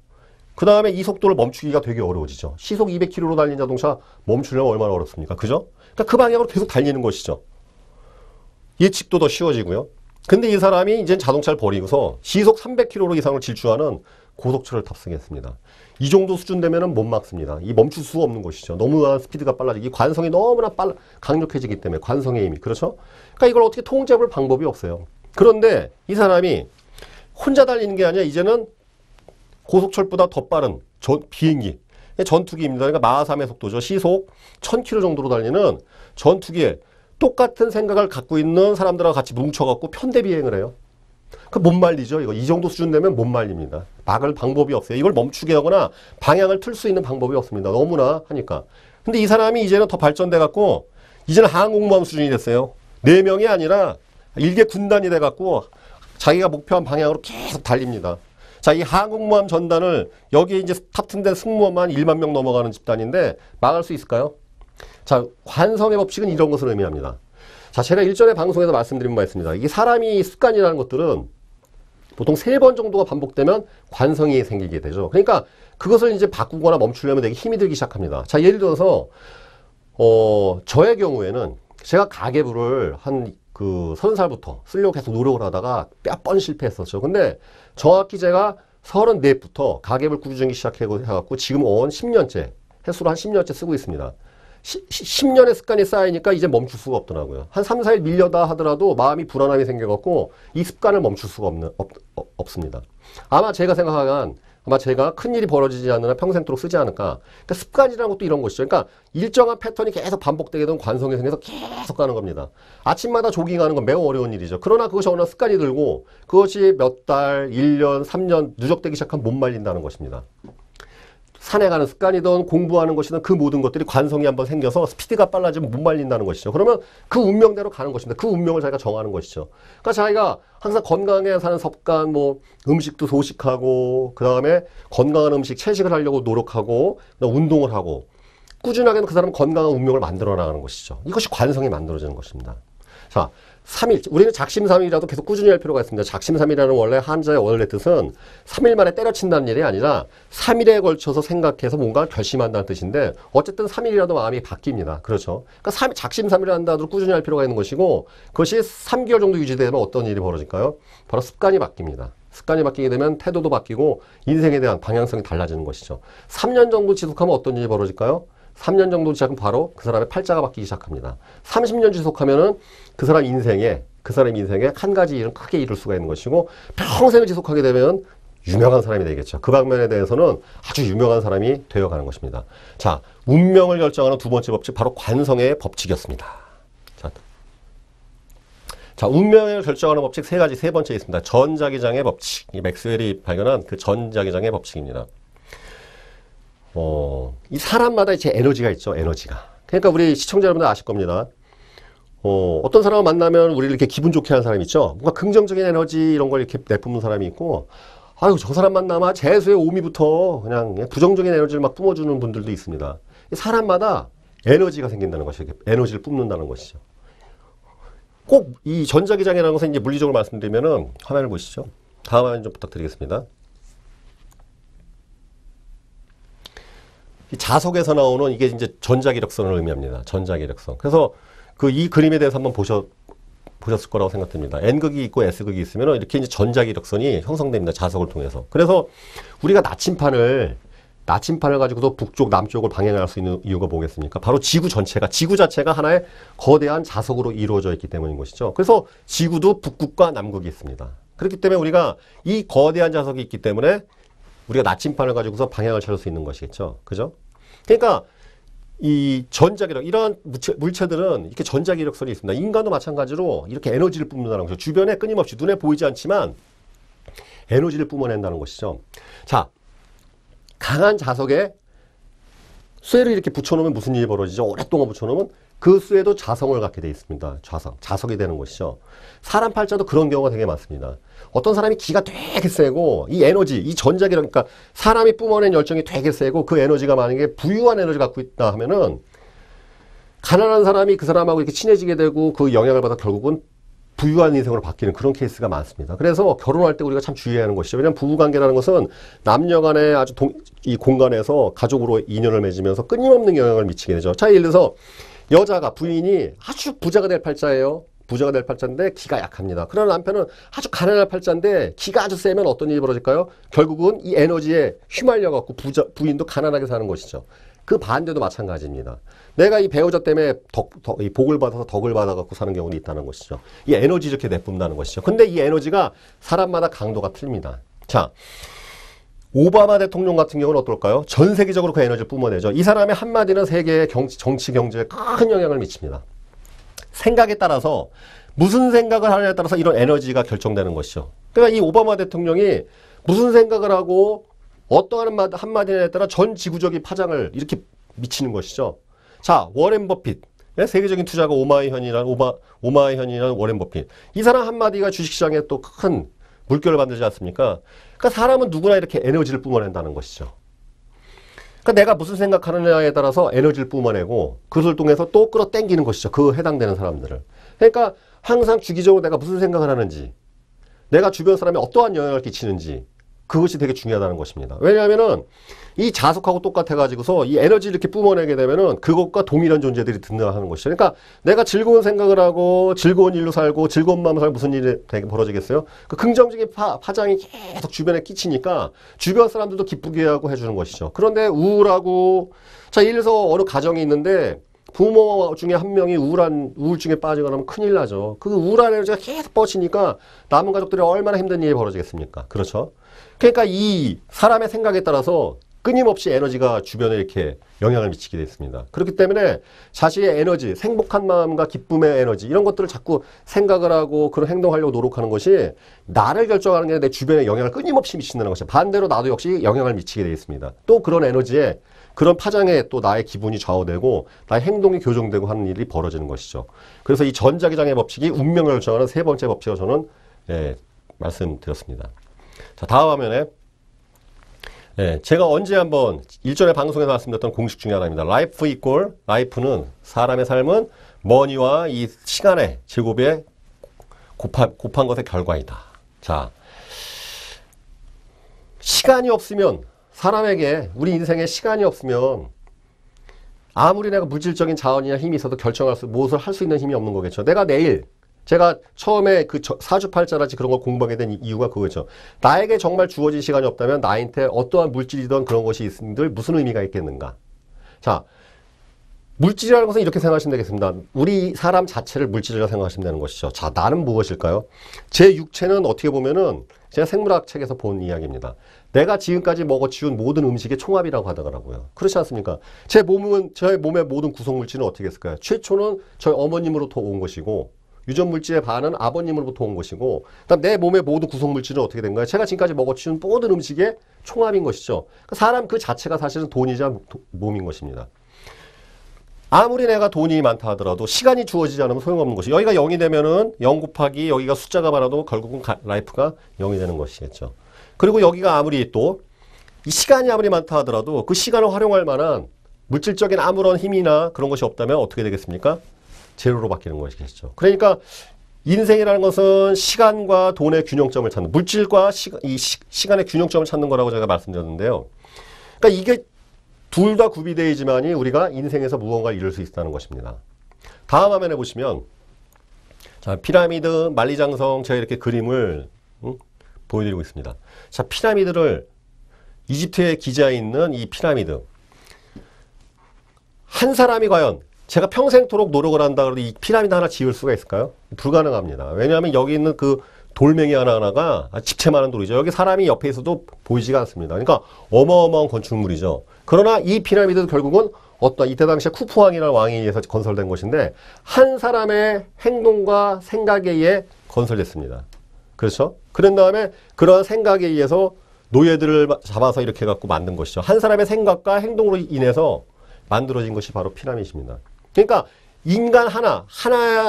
A: 그 다음에 이 속도를 멈추기가 되게 어려워지죠. 시속 200km로 달린 자동차 멈추려면 얼마나 어렵습니까? 그죠? 그러니까 그 방향으로 계속 달리는 것이죠. 예측도 더 쉬워지고요. 근데 이 사람이 이제 자동차를 버리고서 시속 300km 이상을 질주하는 고속철을 탑승했습니다. 이 정도 수준 되면은 못 막습니다. 이 멈출 수 없는 것이죠. 너무나 스피드가 빨라지기, 관성이 너무나 강력해지기 때문에 관성의 힘이. 그렇죠? 그러니까 이걸 어떻게 통제해볼 방법이 없어요. 그런데 이 사람이 혼자 달리는 게 아니라 이제는 고속철보다 더 빠른 비행기, 전투기입니다. 그러니까 마하 3의 속도죠. 시속 1000km 정도로 달리는 전투기에 똑같은 생각을 갖고 있는 사람들하고 같이 뭉쳐갖고 편대 비행을 해요. 그 못 말리죠. 이거 이 정도 수준 되면 못 말립니다. 막을 방법이 없어요. 이걸 멈추게 하거나 방향을 틀 수 있는 방법이 없습니다. 너무나 하니까. 근데 이 사람이 이제는 더 발전돼 갖고 이제는 항공모함 수준이 됐어요. 4명이 아니라 일개 군단이 돼 갖고 자기가 목표한 방향으로 계속 달립니다. 자, 이 항공모함 전단을 여기에 이제 탑승된 승무원만 1만 명 넘어가는 집단인데 막을 수 있을까요? 자, 관성의 법칙은 이런 것을 의미합니다. 자, 제가 일전에 방송에서 말씀드린 바 있습니다. 이게 사람이 습관이라는 것들은 보통 3번 정도가 반복되면 관성이 생기게 되죠. 그러니까 그것을 이제 바꾸거나 멈추려면 되게 힘이 들기 시작합니다. 자, 예를 들어서 저의 경우에는 제가 가계부를 한 30살부터 쓰려고 계속 노력을 하다가 몇 번 실패했었죠. 근데 정확히 제가 34부터 가계부를 꾸준히 시작해갖고 지금 10년째, 횟수로 한 10년째 쓰고 있습니다. 10년의 습관이 쌓이니까 이제 멈출 수가 없더라고요. 한 3, 4일 밀려다 하더라도 마음이 불안함이 생겨갖고 이 습관을 멈출 수가 없습니다. 아마 제가 생각하면 아마 제가 큰일이 벌어지지 않으나 평생토록 쓰지 않을까. 그러니까 습관이라는 것도 이런 것이죠. 그러니까 일정한 패턴이 계속 반복되게 되면 관성이 생겨서 계속 가는 겁니다. 아침마다 조깅하는 건 매우 어려운 일이죠. 그러나 그것이 어느 습관이 들고 그것이 몇 달, 1년, 3년 누적되기 시작하면 못 말린다는 것입니다. 산에 가는 습관이든 공부하는 것이든 그 모든 것들이 관성이 한번 생겨서 스피드가 빨라지면 못 말린다는 것이죠. 그러면 그 운명대로 가는 것입니다. 그 운명을 자기가 정하는 것이죠. 그러니까 자기가 항상 건강하게 사는 습관, 음식도 소식하고, 그 다음에 건강한 음식, 채식을 하려고 노력하고, 운동을 하고, 꾸준하게는 그 사람은 건강한 운명을 만들어 나가는 것이죠. 이것이 관성이 만들어지는 것입니다. 자, 3일. 우리는 작심삼일이라도 계속 꾸준히 할 필요가 있습니다. 작심삼일이라는 원래 한자의 원래 뜻은 3일 만에 때려친다는 일이 아니라 3일에 걸쳐서 생각해서 뭔가 결심한다는 뜻인데 어쨌든 3일이라도 마음이 바뀝니다. 그렇죠. 그러니까 작심삼일을 한다도 꾸준히 할 필요가 있는 것이고 그것이 3개월 정도 유지되면 어떤 일이 벌어질까요? 바로 습관이 바뀝니다. 습관이 바뀌게 되면 태도도 바뀌고 인생에 대한 방향성이 달라지는 것이죠. 3년 정도 지속하면 어떤 일이 벌어질까요? 3년 정도 지속하면 바로 그 사람의 팔자가 바뀌기 시작합니다. 30년 지속하면은 그 사람 인생에 한 가지 일은 크게 이룰 수가 있는 것이고 평생을 지속하게 되면 유명한 사람이 되겠죠. 그 방면에 대해서는 아주 유명한 사람이 되어가는 것입니다. 자, 운명을 결정하는 두 번째 법칙 바로 관성의 법칙이었습니다. 자, 운명을 결정하는 법칙 세 번째 있습니다. 전자기장의 법칙. 이 맥스웰이 발견한 그 전자기장의 법칙입니다. 이 사람마다 이제 에너지가 있죠. 에너지가. 그러니까 우리 시청자 여러분들 아실 겁니다. 어떤 사람을 만나면 우리를 이렇게 기분 좋게 하는 사람이 있죠. 뭔가 긍정적인 에너지 이런 걸 이렇게 내뿜는 사람이 있고, 아유, 저 사람 만나면 재수의 오미부터 그냥 부정적인 에너지를 막 뿜어주는 분들도 있습니다. 사람마다 에너지가 생긴다는 것이죠. 에너지를 뿜는다는 것이죠. 꼭 이 전자기장이라는 것은 이제 물리적으로 말씀드리면은 화면을 보시죠. 다음 화면 좀 부탁드리겠습니다. 이 자석에서 나오는 이게 이제 전자기력선을 의미합니다. 전자기력선. 그래서 이 그림에 대해서 한번 보셨을 거라고 생각됩니다. N극이 있고 S극이 있으면 이렇게 이제 전자기력선이 형성됩니다. 자석을 통해서. 그래서 우리가 나침판을 가지고도 북쪽, 남쪽을 방향할 수 있는 이유가 뭐겠습니까? 바로 지구 자체가 하나의 거대한 자석으로 이루어져 있기 때문인 것이죠. 그래서 지구도 북극과 남극이 있습니다. 그렇기 때문에 우리가 이 거대한 자석이 있기 때문에 우리가 나침판을 가지고서 방향을 찾을 수 있는 것이겠죠. 그죠? 그러니까 이 전자기력, 이러한 물체들은 이렇게 전자기력선이 있습니다. 인간도 마찬가지로 이렇게 에너지를 뿜는다는 것이죠. 주변에 끊임없이 눈에 보이지 않지만 에너지를 뿜어낸다는 것이죠. 자, 강한 자석에 쇠를 이렇게 붙여놓으면 무슨 일이 벌어지죠? 오랫동안 붙여놓으면 그 수에도 자성을 갖게 돼 있습니다. 자석이 되는 것이죠. 사람 팔자도 그런 경우가 되게 많습니다. 어떤 사람이 기가 되게 세고 이 에너지, 이 전자기, 그러니까 사람이 뿜어낸 열정이 되게 세고 그 에너지가 만약에 부유한 에너지를 갖고 있다 하면은 가난한 사람이 그 사람하고 이렇게 친해지게 되고 그 영향을 받아 결국은 부유한 인생으로 바뀌는 그런 케이스가 많습니다. 그래서 결혼할 때 우리가 참 주의해야 하는 것이죠. 왜냐하면 부부관계라는 것은 남녀 간의 아주 이 공간에서 가족으로 인연을 맺으면서 끊임없는 영향을 미치게 되죠. 자, 예를 들어서 여자가 부인이 아주 부자가 될 팔자예요. 부자가 될 팔자인데 기가 약합니다. 그러나 남편은 아주 가난할 팔자인데 기가 아주 세면 어떤 일이 벌어질까요? 결국은 이 에너지에 휘말려갖고 부인도 가난하게 사는 것이죠. 그 반대도 마찬가지입니다. 내가 이 배우자 때문에 이 복을 받아서 덕을 받아갖고 사는 경우도 있다는 것이죠. 이 에너지 이렇게 내뿜는다는 것이죠. 근데 이 에너지가 사람마다 강도가 틀립니다. 자, 오바마 대통령 같은 경우는 어떨까요? 전 세계적으로 그 에너지를 뿜어내죠. 이 사람의 한마디는 세계의 정치, 경제에 큰 영향을 미칩니다. 생각에 따라서 무슨 생각을 하느냐에 따라서 이런 에너지가 결정되는 것이죠. 그러니까 이 오바마 대통령이 무슨 생각을 하고 어떠한 한마디에 따라 전 지구적인 파장을 이렇게 미치는 것이죠. 자, 워렌 버핏. 세계적인 투자가 오마이현이라는 워렌 버핏. 이 사람 한마디가 주식시장에 또 큰 물결을 만들지 않습니까? 그러니까 사람은 누구나 이렇게 에너지를 뿜어낸다는 것이죠. 그러니까 내가 무슨 생각하느냐에 따라서 에너지를 뿜어내고 그것을 통해서 또 끌어당기는 것이죠. 그 해당되는 사람들을. 그러니까 항상 주기적으로 내가 무슨 생각을 하는지, 내가 주변 사람이 어떠한 영향을 끼치는지, 그것이 되게 중요하다는 것입니다. 왜냐하면은 이 자석하고 똑같아가지고서 이 에너지를 이렇게 뿜어내게 되면은 그것과 동일한 존재들이 등장하는 것이죠. 그러니까 내가 즐거운 생각을 하고 즐거운 일로 살고 즐거운 마음으로 살고 무슨 일이 되게 벌어지겠어요? 그 긍정적인 파장이 계속 주변에 끼치니까 주변 사람들도 기쁘게 하고 해주는 것이죠. 그런데 우울하고, 자, 예를 들어서 어느 가정이 있는데 부모 중에 한 명이 우울증에 빠지거나 하면 큰일 나죠. 그 우울한 에너지가 계속 뻗치니까 남은 가족들이 얼마나 힘든 일이 벌어지겠습니까? 그렇죠? 그러니까 이 사람의 생각에 따라서 끊임없이 에너지가 주변에 이렇게 영향을 미치게 됐습니다. 그렇기 때문에 자신의 에너지, 행복한 마음과 기쁨의 에너지, 이런 것들을 자꾸 생각을 하고 그런 행동하려고 노력하는 것이 나를 결정하는 게 아니라 내 주변에 영향을 끊임없이 미친다는 것이죠. 반대로 나도 역시 영향을 미치게 되어 있습니다. 또 그런 에너지에, 그런 파장에 또 나의 기분이 좌우되고 나의 행동이 교정되고 하는 일이 벌어지는 것이죠. 그래서 이 전자기장의 법칙이 운명을 결정하는 세 번째 법칙을 저는 말씀드렸습니다. 자, 다음 화면에 제가 언제 한번 일전에 방송에서 말씀드렸던 공식 중에 하나입니다. 라이프는 사람의 삶은 머니와 이 시간의 제곱에 곱한 것의 결과이다. 자, 시간이 없으면, 사람에게 우리 인생에 시간이 없으면 아무리 내가 물질적인 자원이나 힘이 있어도 무엇을 할 수 있는 힘이 없는 거겠죠. 내가 내일, 제가 처음에 그 사주팔자라지 그런 걸 공부하게 된 이유가 그거죠. 나에게 정말 주어진 시간이 없다면 나한테 어떠한 물질이든 그런 것이 있음들 무슨 의미가 있겠는가. 자, 물질이라는 것은 이렇게 생각하시면 되겠습니다. 우리 사람 자체를 물질이라고 생각하시면 되는 것이죠. 자, 나는 무엇일까요? 제 육체는 어떻게 보면은 제가 생물학 책에서 본 이야기입니다. 내가 지금까지 먹어치운 모든 음식의 총합이라고 하더라고요. 그렇지 않습니까? 제 몸의 모든 구성물질은 어떻게 했을까요? 최초는 저희 어머님으로부터 온 것이고, 유전물질의 반은 아버님으로부터 온 것이고, 그다음 내 몸의 모든 구성물질은 어떻게 된 거예요? 제가 지금까지 먹어치운 모든 음식의 총합인 것이죠. 사람 그 자체가 사실은 돈이자 몸인 것입니다. 아무리 내가 돈이 많다 하더라도 시간이 주어지지 않으면 소용없는 것이, 여기가 0이 되면은 0 곱하기 여기가 숫자가 많아도 결국은 라이프가 0이 되는 것이겠죠. 그리고 여기가 아무리 또 이 시간이 아무리 많다 하더라도 그 시간을 활용할 만한 물질적인 아무런 힘이나 그런 것이 없다면 어떻게 되겠습니까? 제로로 바뀌는 것이겠죠. 그러니까 인생이라는 것은 시간과 돈의 균형점을 찾는, 물질과 시간의 균형점을 찾는 거라고 제가 말씀드렸는데요. 그러니까 이게 둘 다 구비되어야지만이 우리가 인생에서 무언가를 이룰 수 있다는 것입니다. 다음 화면에 보시면, 자, 피라미드, 만리장성, 제가 이렇게 그림을 보여드리고 있습니다. 자, 피라미드를, 이집트에 기자에 있는 이 피라미드, 한 사람이 과연 제가 평생토록 노력을 한다 그래도 이 피라미드 하나 지을 수가 있을까요? 불가능합니다. 왜냐하면 여기 있는 그 돌멩이 하나하나가 집채만한 돌이죠. 여기 사람이 옆에 있어도 보이지가 않습니다. 그러니까 어마어마한 건축물이죠. 그러나 이 피라미드도 결국은 이때 당시에 쿠푸왕이라는 왕에 의해서 건설된 것인데 한 사람의 행동과 생각에 의해 건설됐습니다. 그렇죠? 그런 다음에 그러한 생각에 의해서 노예들을 잡아서 이렇게 해갖고 만든 것이죠. 한 사람의 생각과 행동으로 인해서 만들어진 것이 바로 피라미드입니다. 그러니까 인간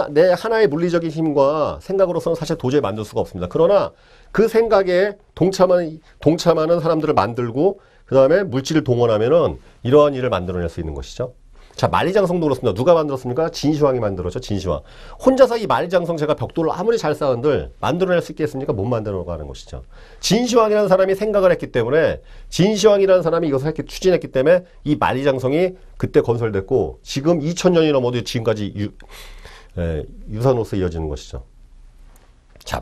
A: 내 하나의 물리적인 힘과 생각으로서는 사실 도저히 만들 수가 없습니다. 그러나 그 생각에 동참하는 사람들을 만들고 그 다음에 물질을 동원하면은 이러한 일을 만들어낼 수 있는 것이죠. 자, 만리장성도 그렇습니다. 누가 만들었습니까? 진시황이 만들었죠. 진시황. 혼자서 이 만리장성 제가 벽돌을 아무리 잘 쌓은들 만들어낼 수 있겠습니까? 못 만들어가는 것이죠. 진시황이라는 사람이 생각을 했기 때문에 진시황이라는 사람이 이것을 추진했기 때문에 이 만리장성이 그때 건설됐고 지금 2000년이 넘어도 지금까지 유산으로서 이어지는 것이죠. 자,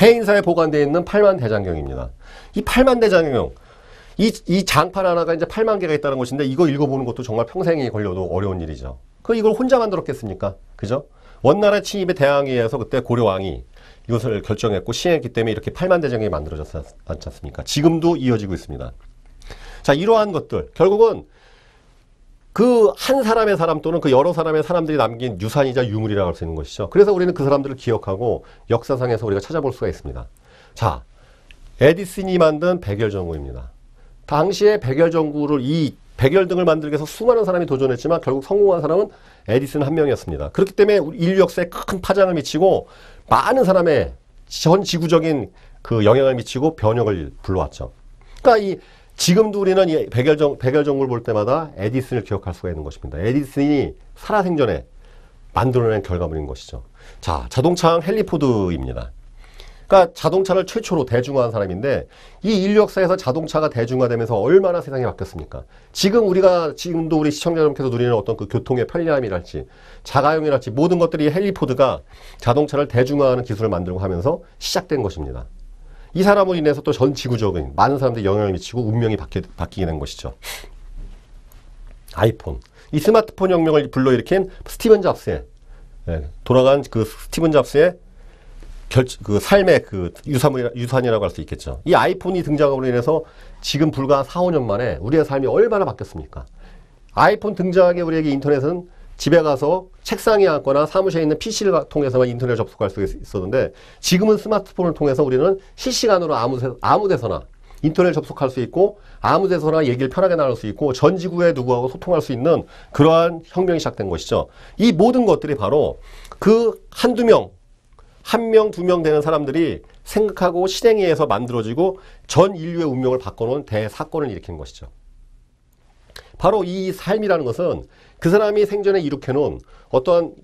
A: 해인사에 보관되어 있는 8만 대장경입니다. 이 8만 대장경 이 장판 하나가 이제 8만 개가 있다는 것인데 이거 읽어보는 것도 정말 평생이 걸려도 어려운 일이죠. 이걸 혼자 만들었겠습니까? 그죠? 원나라 침입에 대항에 의해서 그때 고려왕이 이것을 결정했고 시행했기 때문에 이렇게 8만 대장경이 만들어졌지 않습니까? 지금도 이어지고 있습니다. 자, 이러한 것들 결국은 그 한 사람의 사람 또는 그 여러 사람의 사람들이 남긴 유산이자 유물이라고 할 수 있는 것이죠. 그래서 우리는 그 사람들을 기억하고 역사상에서 우리가 찾아볼 수가 있습니다. 자, 에디슨이 만든 백열전구입니다. 당시에 백열전구를 이 백열등을 만들기 위해서 수많은 사람이 도전했지만 결국 성공한 사람은 에디슨 한 명이었습니다. 그렇기 때문에 인류 역사에 큰 파장을 미치고 많은 사람의 전 지구적인 그 영향을 미치고 변혁을 불러왔죠. 그러니까 지금도 우리는 이 백열전구를 볼 때마다 에디슨을 기억할 수가 있는 것입니다. 에디슨이 살아생전에 만들어낸 결과물인 것이죠. 자, 자동차왕 헨리 포드입니다. 그러니까 자동차를 최초로 대중화한 사람인데 이 인류 역사에서 자동차가 대중화되면서 얼마나 세상이 바뀌었습니까? 지금도 우리 시청자 여러분께서 누리는 어떤 그 교통의 편리함이랄지 자가용이랄지 모든 것들이 헨리 포드가 자동차를 대중화하는 기술을 만들고 하면서 시작된 것입니다. 이 사람으로 인해서 또 전 지구적인 많은 사람들이 영향을 미치고 운명이 바뀌게 된 것이죠. 아이폰. 이 스마트폰 혁명을 불러일으킨 스티븐 잡스의 돌아간 그 스티븐 잡스의 그 삶의 그 유산이라고 할 수 있겠죠. 이 아이폰이 등장함으로 인해서 지금 불과 4, 5년 만에 우리의 삶이 얼마나 바뀌었습니까? 아이폰 등장하게 우리에게 인터넷은 집에 가서 책상에 앉거나 사무실에 있는 PC를 통해서만 인터넷 접속할 수 있었는데 지금은 스마트폰을 통해서 우리는 실시간으로 아무 데서나 인터넷 접속할 수 있고 아무 데서나 얘기를 편하게 나눌 수 있고 전 지구의 누구하고 소통할 수 있는 그러한 혁명이 시작된 것이죠. 이 모든 것들이 바로 그 한두 명, 한 명, 두 명 되는 사람들이 생각하고 실행에 의해서 만들어지고 전 인류의 운명을 바꿔놓은 대사건을 일으키는 것이죠. 바로 이 삶이라는 것은 그 사람이 생전에 이룩해놓은 어떠한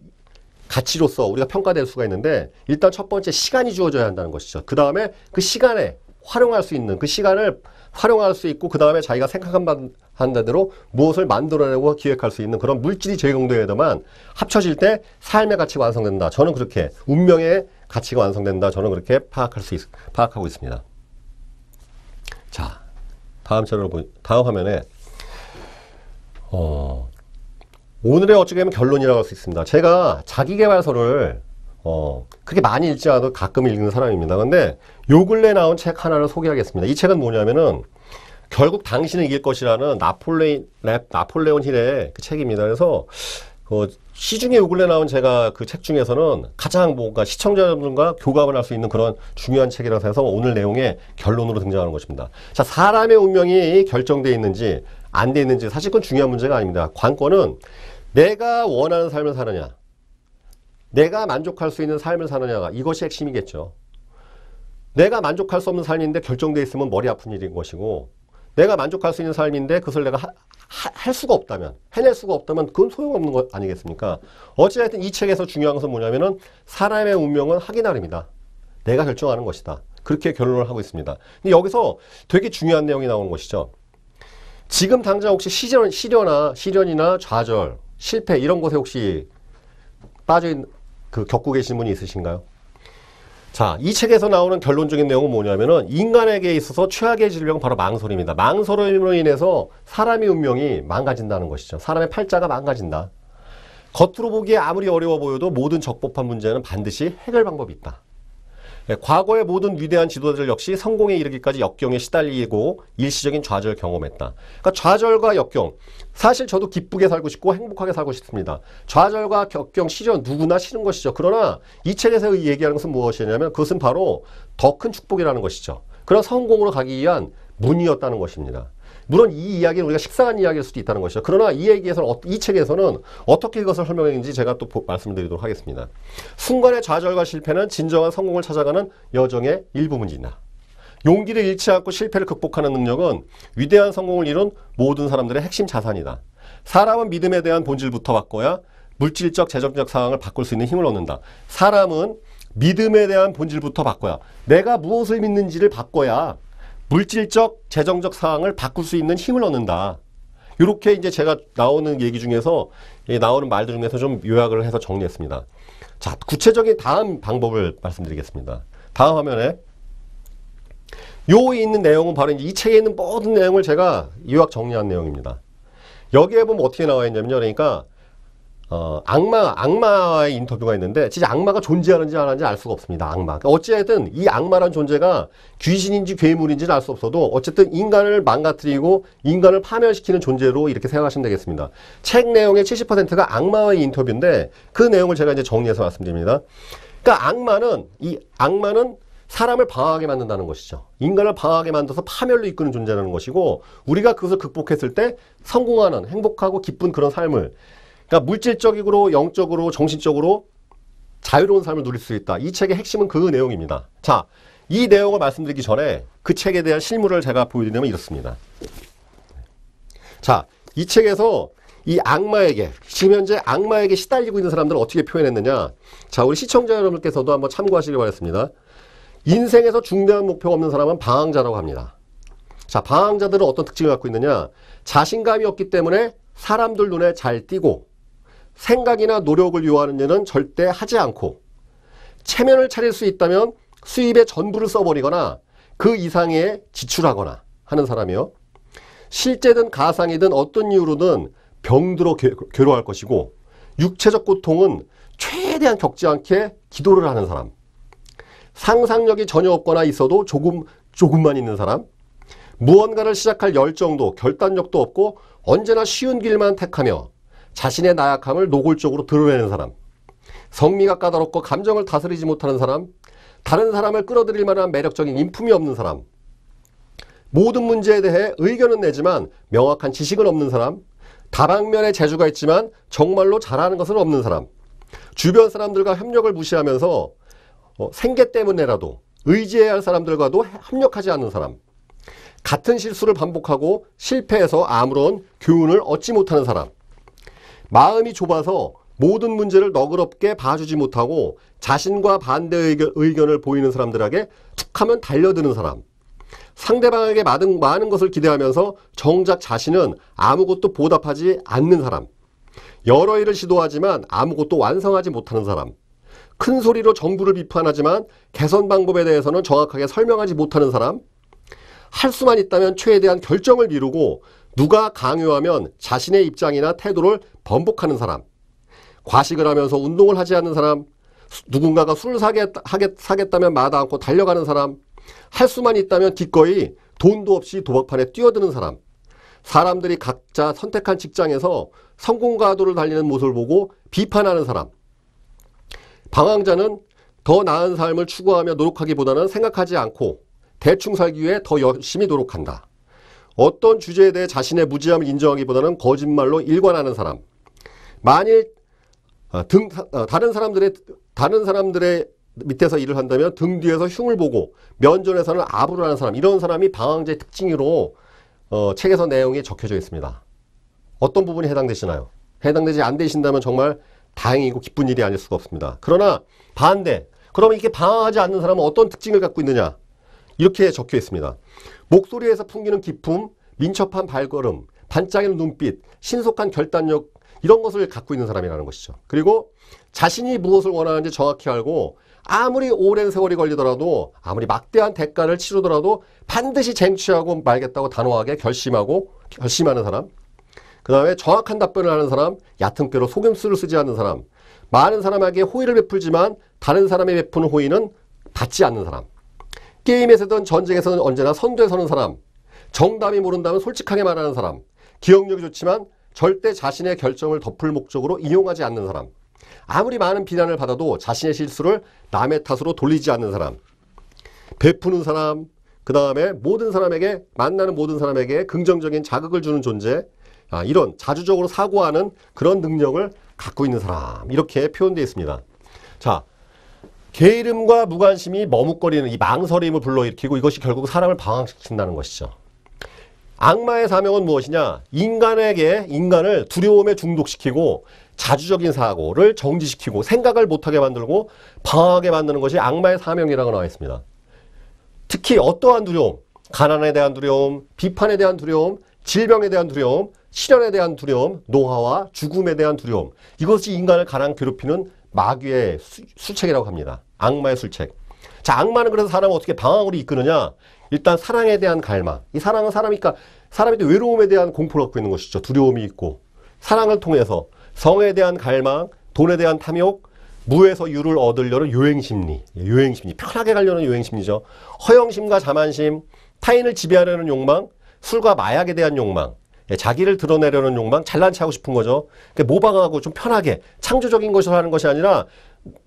A: 가치로서 우리가 평가될 수가 있는데 일단 첫 번째 시간이 주어져야 한다는 것이죠. 그 다음에 그 시간에 활용할 수 있는 그 시간을 활용할 수 있고 그 다음에 자기가 생각한 대로 무엇을 만들어내고 기획할 수 있는 그런 물질이 제공되어야만 합쳐질 때 삶의 가치가 완성된다. 저는 그렇게 운명의 가치가 완성된다. 저는 그렇게 파악하고 있습니다. 자, 다음 화면에 오늘의 어찌 보면 결론이라고 할 수 있습니다. 제가 자기계발서를 그렇게 많이 읽지 않아도 가끔 읽는 사람입니다. 근데 요 근래 나온 책 하나를 소개하겠습니다. 이 책은 뭐냐면은 결국 당신은 이길 것이라는 나폴레온 힐의 그 책입니다. 그래서 시중에 요 근래 나온 제가 그 책 중에서는 가장 뭔가 시청자분과 교감을 할 수 있는 그런 중요한 책이라서 해서 오늘 내용의 결론으로 등장하는 것입니다. 자, 사람의 운명이 결정되어 있는지 안 돼 있는지 사실 그건 중요한 문제가 아닙니다. 관건은 내가 원하는 삶을 사느냐, 내가 만족할 수 있는 삶을 사느냐가 이것이 핵심이겠죠. 내가 만족할 수 없는 삶인데 결정되어 있으면 머리 아픈 일인 것이고 내가 만족할 수 있는 삶인데 그것을 내가 할 수가 없다면, 해낼 수가 없다면 그건 소용없는 것 아니겠습니까? 어찌됐든 이 책에서 중요한 것은 뭐냐면은 사람의 운명은 하기 나름이다. 내가 결정하는 것이다. 그렇게 결론을 하고 있습니다. 근데 여기서 되게 중요한 내용이 나오는 것이죠. 지금 당장 혹시 시련이나 좌절, 실패 이런 것에 혹시 겪고 계신 분이 있으신가요? 자, 이 책에서 나오는 결론적인 내용은 뭐냐면은 인간에게 있어서 최악의 질병은 바로 망설임입니다. 망설임으로 인해서 사람의 운명이 망가진다는 것이죠. 사람의 팔자가 망가진다. 겉으로 보기에 아무리 어려워 보여도 모든 적법한 문제는 반드시 해결 방법이 있다. 과거의 모든 위대한 지도자들 역시 성공에 이르기까지 역경에 시달리고 일시적인 좌절을 경험했다. 그러니까 좌절과 역경, 사실 저도 기쁘게 살고 싶고 행복하게 살고 싶습니다. 좌절과 역경, 시련 누구나 싫은 것이죠. 그러나 이 책에서 얘기하는 것은 무엇이냐면 그것은 바로 더 큰 축복이라는 것이죠. 그런 성공으로 가기 위한 문이었다는 것입니다. 물론 이 이야기는 우리가 식상한 이야기일 수도 있다는 것이죠. 그러나 이 얘기에서는, 이 책에서는 어떻게 이것을 설명했는지 제가 또 말씀드리도록 하겠습니다. 순간의 좌절과 실패는 진정한 성공을 찾아가는 여정의 일부분이다. 용기를 잃지 않고 실패를 극복하는 능력은 위대한 성공을 이룬 모든 사람들의 핵심 자산이다. 사람은 믿음에 대한 본질부터 바꿔야 물질적, 재정적 상황을 바꿀 수 있는 힘을 얻는다. 사람은 믿음에 대한 본질부터 바꿔야, 내가 무엇을 믿는지를 바꿔야 물질적, 재정적 상황을 바꿀 수 있는 힘을 얻는다. 이렇게 이제 제가 나오는 얘기 중에서, 나오는 말들 중에서 좀 요약을 해서 정리했습니다. 자, 구체적인 다음 방법을 말씀드리겠습니다. 다음 화면에 요에 있는 내용은 바로 이제 이 책에 있는 모든 내용을 제가 요약 정리한 내용입니다. 여기에 보면 어떻게 나와 있냐면요. 그러니까 악마와의 인터뷰가 있는데 진짜 악마가 존재하는지 안 하는지 알 수가 없습니다. 악마. 그러니까 어찌됐든 이 악마란 존재가 귀신인지 괴물인지는 알 수 없어도 어쨌든 인간을 망가뜨리고 인간을 파멸시키는 존재로 이렇게 생각하시면 되겠습니다. 책 내용의 70%가 악마와의 인터뷰인데 그 내용을 제가 이제 정리해서 말씀드립니다. 그러니까 악마는 사람을 방황하게 만든다는 것이죠. 인간을 방황하게 만들어서 파멸로 이끄는 존재라는 것이고, 우리가 그것을 극복했을 때 성공하는 행복하고 기쁜 그런 삶을, 그러니까 물질적으로, 영적으로, 정신적으로 자유로운 삶을 누릴 수 있다. 이 책의 핵심은 그 내용입니다. 자, 이 내용을 말씀드리기 전에 그 책에 대한 실물을 제가 보여드리면 이렇습니다. 자, 이 책에서 이 악마에게, 지금 현재 악마에게 시달리고 있는 사람들을 어떻게 표현했느냐. 자, 우리 시청자 여러분께서도 한번 참고하시기 바랍니다. 인생에서 중대한 목표가 없는 사람은 방황자라고 합니다. 자, 방황자들은 어떤 특징을 갖고 있느냐. 자신감이 없기 때문에 사람들 눈에 잘 띄고, 생각이나 노력을 요하는 일은 절대 하지 않고, 체면을 차릴 수 있다면 수입의 전부를 써버리거나 그 이상의 지출하거나 하는 사람이요. 실제든 가상이든 어떤 이유로든 병들어 괴로워할 것이고, 육체적 고통은 최대한 겪지 않게 기도를 하는 사람. 상상력이 전혀 없거나 있어도 조금만 있는 사람. 무언가를 시작할 열정도 결단력도 없고 언제나 쉬운 길만 택하며 자신의 나약함을 노골적으로 드러내는 사람. 성미가 까다롭고 감정을 다스리지 못하는 사람. 다른 사람을 끌어들일 만한 매력적인 인품이 없는 사람. 모든 문제에 대해 의견은 내지만 명확한 지식은 없는 사람. 다방면의 재주가 있지만 정말로 잘하는 것은 없는 사람. 주변 사람들과 협력을 무시하면서 생계 때문에라도 의지해야 할 사람들과도 협력하지 않는 사람. 같은 실수를 반복하고 실패해서 아무런 교훈을 얻지 못하는 사람. 마음이 좁아서 모든 문제를 너그럽게 봐주지 못하고 자신과 반대 의견을 보이는 사람들에게 툭하면 달려드는 사람. 상대방에게 많은 것을 기대하면서 정작 자신은 아무것도 보답하지 않는 사람. 여러 일을 시도하지만 아무것도 완성하지 못하는 사람. 큰 소리로 정부를 비판하지만 개선 방법에 대해서는 정확하게 설명하지 못하는 사람. 할 수만 있다면 최대한 결정을 미루고 누가 강요하면 자신의 입장이나 태도를 번복하는 사람. 과식을 하면서 운동을 하지 않는 사람. 누군가가 술을 사겠다면 마다 않고 달려가는 사람. 할 수만 있다면 기꺼이 돈도 없이 도박판에 뛰어드는 사람. 사람들이 각자 선택한 직장에서 성공가도를 달리는 모습을 보고 비판하는 사람. 방황자는 더 나은 삶을 추구하며 노력하기보다는 생각하지 않고 대충 살기 위해 더 열심히 노력한다. 어떤 주제에 대해 자신의 무지함을 인정하기보다는 거짓말로 일관하는 사람. 만일 다른 사람들의 밑에서 일을 한다면 등 뒤에서 흉을 보고 면전에서는 아부를 하는 사람. 이런 사람이 방황자의 특징으로 책에서 내용이 적혀져 있습니다. 어떤 부분이 해당되시나요? 해당되지 안 되신다면 정말 다행이고 기쁜 일이 아닐 수가 없습니다. 그러나 반대, 그러면 이렇게 방황하지 않는 사람은 어떤 특징을 갖고 있느냐? 이렇게 적혀 있습니다. 목소리에서 풍기는 기품, 민첩한 발걸음, 반짝이는 눈빛, 신속한 결단력, 이런 것을 갖고 있는 사람이라는 것이죠. 그리고 자신이 무엇을 원하는지 정확히 알고 아무리 오랜 세월이 걸리더라도, 아무리 막대한 대가를 치르더라도 반드시 쟁취하고 말겠다고 단호하게 결심하는 사람. 그 다음에 정확한 답변을 하는 사람, 얕은 꾀로 속임수를 쓰지 않는 사람, 많은 사람에게 호의를 베풀지만 다른 사람이 베푸는 호의는 받지 않는 사람, 게임에서든 전쟁에서는 언제나 선두에 서는 사람, 정답이 모른다면 솔직하게 말하는 사람, 기억력이 좋지만 절대 자신의 결정을 덮을 목적으로 이용하지 않는 사람, 아무리 많은 비난을 받아도 자신의 실수를 남의 탓으로 돌리지 않는 사람, 베푸는 사람, 그 다음에 모든 사람에게, 만나는 모든 사람에게 긍정적인 자극을 주는 존재, 이런 자주적으로 사고하는 그런 능력을 갖고 있는 사람, 이렇게 표현되어 있습니다. 자, 게으름과 무관심이 머뭇거리는 이 망설임을 불러일으키고 이것이 결국 사람을 방황시킨다는 것이죠. 악마의 사명은 무엇이냐? 인간을 두려움에 중독시키고 자주적인 사고를 정지시키고 생각을 못하게 만들고 방황하게 만드는 것이 악마의 사명이라고 나와 있습니다. 특히 어떠한 두려움, 가난에 대한 두려움, 비판에 대한 두려움, 질병에 대한 두려움, 실현에 대한 두려움, 노화와 죽음에 대한 두려움, 이것이 인간을 가장 괴롭히는 마귀의 술책이라고 합니다. 악마의 술책. 자, 악마는 그래서 사람을 어떻게 방황으로 이끄느냐? 일단 사랑에 대한 갈망. 이 사랑은 사람이니까 사람이 외로움에 대한 공포를 갖고 있는 것이죠. 두려움이 있고. 사랑을 통해서 성에 대한 갈망, 돈에 대한 탐욕, 무에서 유를 얻으려는 요행심리. 요행심리. 편하게 가려는 요행심리죠. 허영심과 자만심, 타인을 지배하려는 욕망, 술과 마약에 대한 욕망, 자기를 드러내려는 욕망, 잘난 체 하고 싶은 거죠. 모방하고 좀 편하게 창조적인 것을 하는 것이 아니라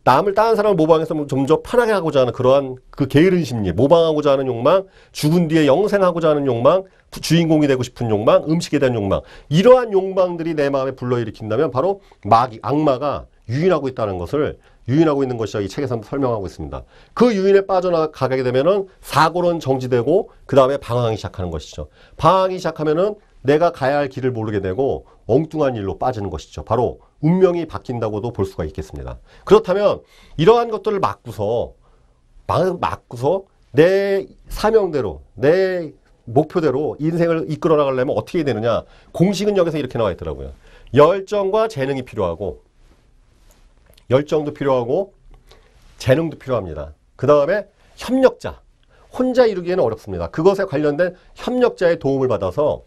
A: 남을 다른 사람을 모방해서 좀 더 편하게 하고자 하는 그러한 그 게으른 심리, 모방하고자 하는 욕망, 죽은 뒤에 영생하고자 하는 욕망, 주인공이 되고 싶은 욕망, 음식에 대한 욕망, 이러한 욕망들이 내 마음에 불러일으킨다면 바로 악마가 유인하고 있다는 것을, 유인하고 있는 것이라 이 책에서 설명하고 있습니다. 그 유인에 빠져나가게 되면은 사고는 정지되고 그 다음에 방황이 시작하는 것이죠. 방황이 시작하면은 내가 가야 할 길을 모르게 되고 엉뚱한 일로 빠지는 것이죠. 바로 운명이 바뀐다고도 볼 수가 있겠습니다. 그렇다면 이러한 것들을 막고서 내 사명대로, 내 목표대로 인생을 이끌어 나가려면 어떻게 되느냐. 공식은 여기서 이렇게 나와 있더라고요. 열정과 재능이 필요하고, 열정도 필요하고 재능도 필요합니다. 그 다음에 협력자. 혼자 이루기에는 어렵습니다. 그것에 관련된 협력자의 도움을 받아서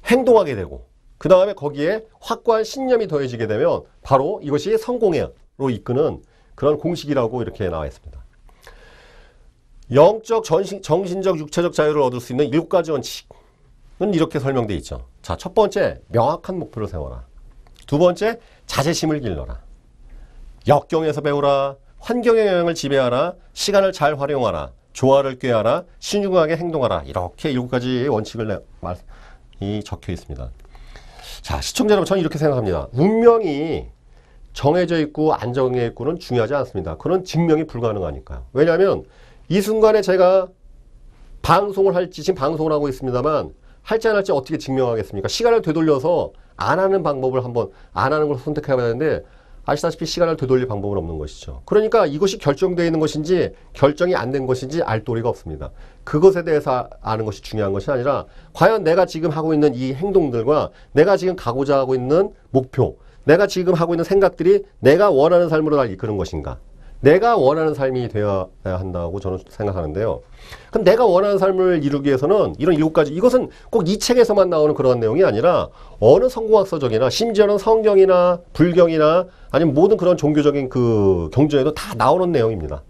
A: 행동하게 되고 그 다음에 거기에 확고한 신념이 더해지게 되면 바로 이것이 성공으로 이끄는 그런 공식이라고 이렇게 나와 있습니다. 영적, 정신적, 육체적 자유를 얻을 수 있는 7가지 원칙은 이렇게 설명되어 있죠. 자, 첫 번째, 명확한 목표를 세워라. 두 번째, 자제심을 길러라. 역경에서 배우라. 환경의 영향을 지배하라. 시간을 잘 활용하라. 조화를 꾀하라. 신중하게 행동하라. 이렇게 7가지의 원칙을 적혀 있습니다. 자, 시청자 여러분, 저는 이렇게 생각합니다. 운명이 정해져 있고 안 정해져 있고는 중요하지 않습니다. 그건 증명이 불가능하니까요. 왜냐하면 이 순간에 제가 방송을 할지, 지금 방송을 하고 있습니다만 할지 안 할지 어떻게 증명하겠습니까? 시간을 되돌려서 안 하는 방법을 안 하는 걸 선택해야 되는데 아시다시피 시간을 되돌릴 방법은 없는 것이죠. 그러니까 이것이 결정되어 있는 것인지 결정이 안 된 것인지 알 도리가 없습니다. 그것에 대해서 아는 것이 중요한 것이 아니라 과연 내가 지금 하고 있는 이 행동들과 내가 지금 가고자 하고 있는 목표, 내가 지금 하고 있는 생각들이 내가 원하는 삶으로 날 이끄는 것인가? 내가 원하는 삶이 되어야 한다고 저는 생각하는데요. 그럼 내가 원하는 삶을 이루기 위해서는 이런 7가지, 이것은 꼭 이 책에서만 나오는 그런 내용이 아니라 어느 성공학서적이나 심지어는 성경이나 불경이나 아니면 모든 그런 종교적인 그 경전에도 다 나오는 내용입니다.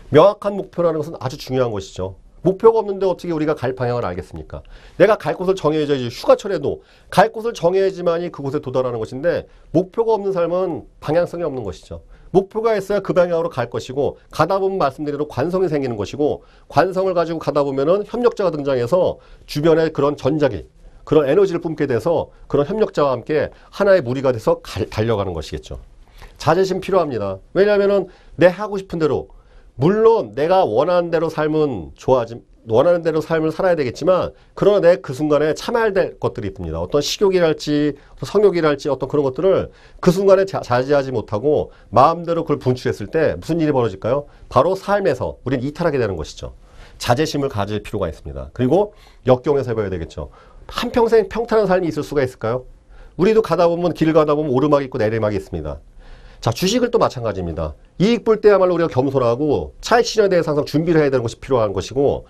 A: 명확한 목표라는 것은 아주 중요한 것이죠. 목표가 없는데 어떻게 우리가 갈 방향을 알겠습니까? 내가 갈 곳을 정해야지. 휴가철에도 갈 곳을 정해야지만이 그곳에 도달하는 것인데 목표가 없는 삶은 방향성이 없는 것이죠. 목표가 있어야 그 방향으로 갈 것이고 가다 보면 말씀드린 대로 관성이 생기는 것이고 관성을 가지고 가다 보면은 협력자가 등장해서 주변에 그런 전자기, 그런 에너지를 뿜게 돼서 그런 협력자와 함께 하나의 무리가 돼서 달려가는 것이겠죠. 자제심 필요합니다. 왜냐하면은 내 하고 싶은 대로, 물론 내가 원하는 대로 삶은 원하는 대로 삶을 살아야 되겠지만 그러나 내 그 순간에 참아야 될 것들이 있습니다. 어떤 식욕이랄지 성욕이랄지 어떤 그런 것들을 그 순간에 자제하지 못하고 마음대로 그걸 분출했을 때 무슨 일이 벌어질까요? 바로 삶에서 우리는 이탈하게 되는 것이죠. 자제심을 가질 필요가 있습니다. 그리고 역경에서 해봐야 되겠죠. 한평생 평탄한 삶이 있을 수가 있을까요? 우리도 길 가다 보면 오르막이 있고 내리막이 있습니다. 자, 주식을 또 마찬가지입니다. 이익 볼 때야말로 우리가 겸손하고 차익 실현에 대해서 항상 준비를 해야 되는 것이 필요한 것이고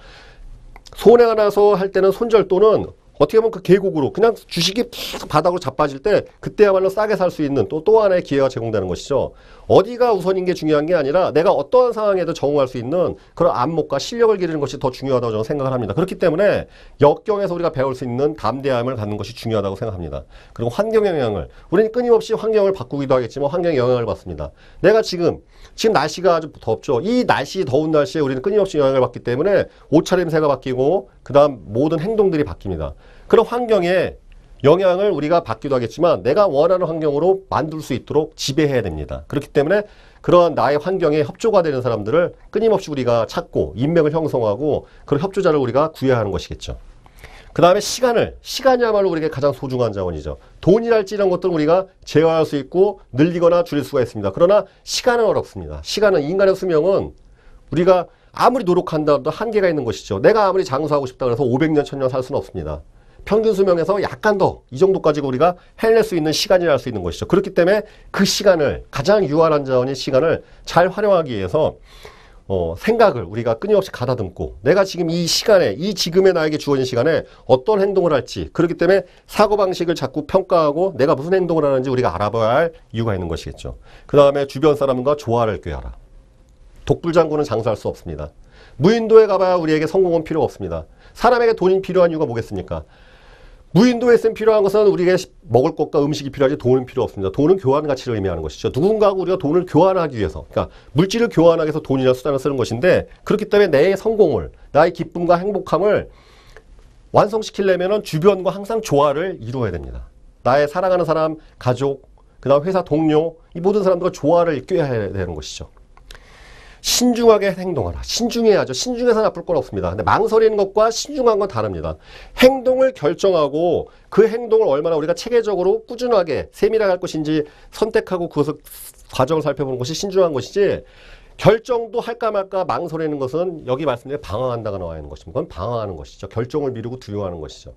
A: 손해가 나서 할 때는 손절 또는 어떻게 보면 그 계곡으로 그냥 주식이 계속 바닥으로 자빠질 때 그때야말로 싸게 살 수 있는 또 하나의 기회가 제공되는 것이죠. 어디가 우선인 게 중요한 게 아니라 내가 어떠한 상황에도 적응할 수 있는 그런 안목과 실력을 기르는 것이 더 중요하다고 저는 생각을 합니다. 그렇기 때문에 역경에서 우리가 배울 수 있는 담대함을 갖는 것이 중요하다고 생각합니다. 그리고 환경 영향을 우리는 끊임없이 환경을 바꾸기도 하겠지만 환경 영향을 받습니다. 내가 지금 날씨가 아주 덥죠. 이 더운 날씨에 우리는 끊임없이 영향을 받기 때문에 옷차림새가 바뀌고 그 다음 모든 행동들이 바뀝니다. 그런 환경에 영향을 우리가 받기도 하겠지만 내가 원하는 환경으로 만들 수 있도록 지배해야 됩니다. 그렇기 때문에 그러한 나의 환경에 협조가 되는 사람들을 끊임없이 우리가 찾고 인맥을 형성하고 그런 협조자를 우리가 구해야 하는 것이겠죠. 그 다음에 시간이야말로 우리에게 가장 소중한 자원이죠. 돈이랄지 이런 것들은 우리가 제어할 수 있고 늘리거나 줄일 수가 있습니다. 그러나 시간은 어렵습니다. 시간은 인간의 수명은 우리가 아무리 노력한다 해도 한계가 있는 것이죠. 내가 아무리 장수하고 싶다 그래서 500년, 1000년 살 수는 없습니다. 평균 수명에서 약간 더 이 정도 가지고 우리가 해낼 수 있는 시간이라 할 수 있는 것이죠. 그렇기 때문에 그 시간을 가장 유한한 자원인 시간을 잘 활용하기 위해서 생각을 우리가 끊임없이 가다듬고 내가 지금 이 시간에 이 지금의 나에게 주어진 시간에 어떤 행동을 할지 그렇기 때문에 사고방식을 자꾸 평가하고 내가 무슨 행동을 하는지 우리가 알아봐야 할 이유가 있는 것이겠죠. 그 다음에 주변 사람과 조화를 꾀하라. 독불장군은 장수할 수 없습니다. 무인도에 가봐야 우리에게 성공은 필요 없습니다. 사람에게 돈이 필요한 이유가 뭐겠습니까? 무인도에 있으면 필요한 것은 우리에게 먹을 것과 음식이 필요하지 돈은 필요 없습니다. 돈은 교환 가치를 의미하는 것이죠. 누군가하고 우리가 돈을 교환하기 위해서, 그러니까 물질을 교환하기 위해서 돈이라는 수단을 쓰는 것인데 그렇기 때문에 내 성공을, 나의 기쁨과 행복함을 완성시키려면 주변과 항상 조화를 이루어야 됩니다. 나의 사랑하는 사람, 가족, 그 다음 회사 동료, 이 모든 사람들과 조화를 꾀해야 되는 것이죠. 신중하게 행동하라. 신중해야죠. 신중해서 나쁠 건 없습니다. 근데 망설이는 것과 신중한 건 다릅니다. 행동을 결정하고 그 행동을 얼마나 우리가 체계적으로 꾸준하게 세밀하게 할 것인지 선택하고 그것을 과정을 살펴보는 것이 신중한 것이지 결정도 할까 말까 망설이는 것은 여기 말씀드린 방황한다가 나와 있는 것입니다. 그건 방황하는 것이죠. 결정을 미루고 두려워하는 것이죠.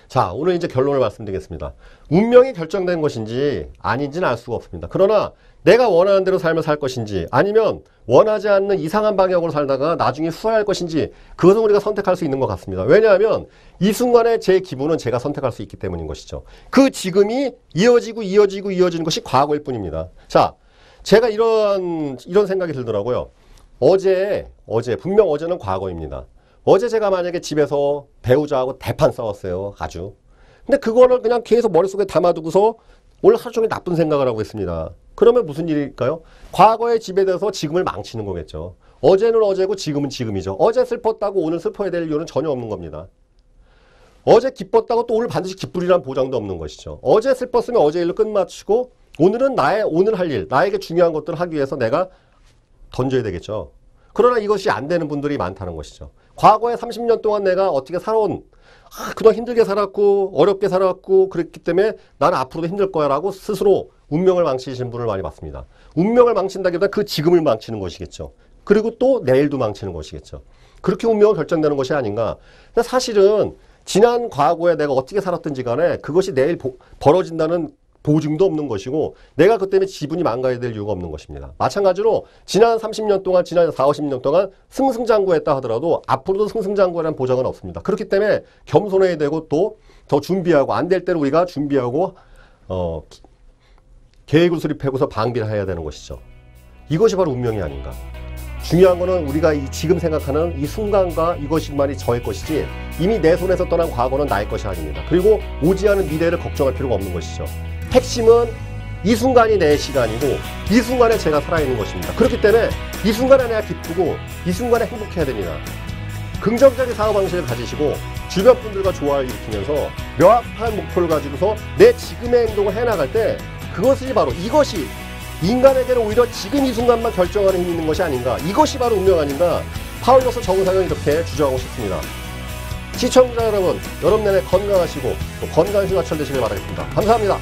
A: 자, 오늘 이제 결론을 말씀드리겠습니다. 운명이 결정된 것인지 아닌지는 알 수가 없습니다. 그러나 내가 원하는 대로 삶을 살 것인지 아니면 원하지 않는 이상한 방향으로 살다가 나중에 후회할 것인지 그것은 우리가 선택할 수 있는 것 같습니다. 왜냐하면 이 순간에 제 기분은 제가 선택할 수 있기 때문인 것이죠. 그 지금이 이어지는 것이 과거일 뿐입니다. 자, 제가 이런 생각이 들더라고요. 분명 어제는 과거입니다. 어제 제가 만약에 집에서 배우자하고 대판 싸웠어요. 아주. 근데 그거를 그냥 계속 머릿속에 담아두고서 오늘 하루 종일 나쁜 생각을 하고 있습니다. 그러면 무슨 일일까요? 과거에 지배돼서 지금을 망치는 거겠죠. 어제는 어제고 지금은 지금이죠. 어제 슬펐다고 오늘 슬퍼야 될 이유는 전혀 없는 겁니다. 어제 기뻤다고 또 오늘 반드시 기쁘리란 보장도 없는 것이죠. 어제 슬펐으면 어제 일로 끝마치고 오늘은 오늘 할 일, 나에게 중요한 것들을 하기 위해서 내가 던져야 되겠죠. 그러나 이것이 안 되는 분들이 많다는 것이죠. 과거에 30년 동안 내가 어떻게 살아온 그동안 힘들게 살았고 어렵게 살았고 그랬기 때문에 나는 앞으로도 힘들 거야 라고 스스로 운명을 망치시는 분을 많이 봤습니다. 운명을 망친다기보다 그 지금을 망치는 것이겠죠. 그리고 또 내일도 망치는 것이겠죠. 그렇게 운명은 결정되는 것이 아닌가. 근데 사실은 지난 과거에 내가 어떻게 살았든지 간에 그것이 내일 벌어진다는 보증도 없는 것이고 내가 그 때문에 지분이 망가야 될 이유가 없는 것입니다. 마찬가지로 지난 30년 동안 지난 40, 50년 동안 승승장구했다 하더라도 앞으로도 승승장구라는 보장은 없습니다. 그렇기 때문에 겸손해야 되고 또 더 준비하고 안 될 때는 우리가 준비하고 계획을 수립하고서 방비를 해야 되는 것이죠. 이것이 바로 운명이 아닌가. 중요한 거는 우리가 지금 생각하는 이 순간과 이것만이 저의 것이지 이미 내 손에서 떠난 과거는 나의 것이 아닙니다. 그리고 오지 않은 미래를 걱정할 필요가 없는 것이죠. 핵심은 이 순간이 내 시간이고 이 순간에 제가 살아있는 것입니다. 그렇기 때문에 이 순간에 내가 기쁘고 이 순간에 행복해야 됩니다. 긍정적인 사고방식을 가지시고 주변 분들과 조화를 일으키면서 명확한 목표를 가지고서 내 지금의 행동을 해나갈 때 이것이 인간에게는 오히려 지금 이 순간만 결정하는 힘이 있는 것이 아닌가. 이것이 바로 운명 아닌가. 파울로서 정상은 이렇게 주장하고 싶습니다. 시청자 여러분, 여름 내내 건강하시고 건강한 휴가철 되시길 바라겠습니다. 감사합니다.